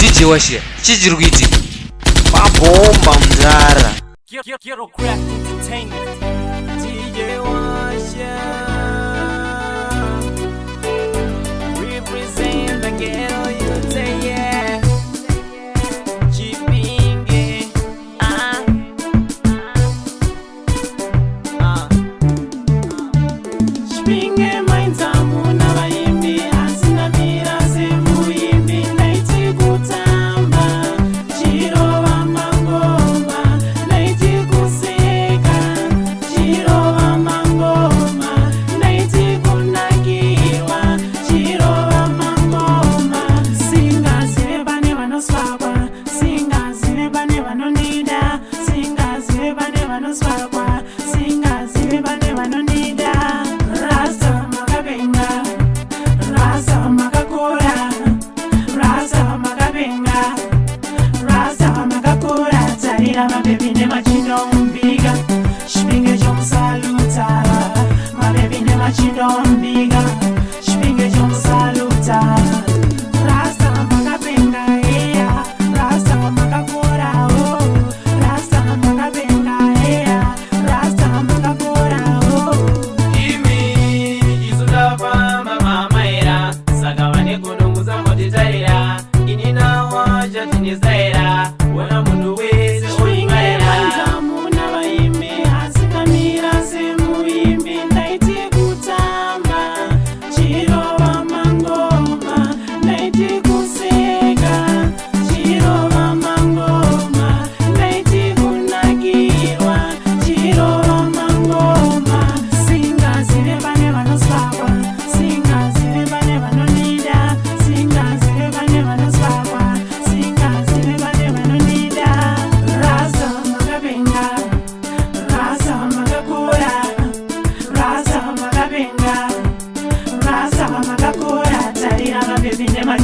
DJ washe chijiri kuitika mabhomba mudhara DJ Washa represent the ghetto youth, yeah. Chipinge, Chipinge mainzamu na vaimbi asina mira semuimbi naiti kutamba chirova mangoma naiti kuseka chirova mangoma naiti kunakirwa chirova mangoma singazive pane vanosvakwa singazive pane vanonida singazive pane vanosvakwa singazive pane vanonida rasa makabenga rasa makakora rasa makabenga rasa makakora tarira mabebi nemachinombiga chipinge chomusaluta mabebi nemachinombiga chipinge chomusaluta rasa makabenga eya rasa makakora rasa makabenga eya rasa makakora imi izundava mamamaira saka vane kunonguza motitarira ininawo chatinizaira wona munhu wese oingaira muna vaimbi asikamira semuimbi ndaiti kutamba chirova mangoma ndaiti kuseka chirova mangoma ndaiti kunakirwa chirova mangoma singazive pane vanosvakwa singazive pane vanonida singazive pane vanosvakwa singazive pane vanonida rasa makabenga rasa makakora rasa makabenga rasa makakora tarira mabebi nema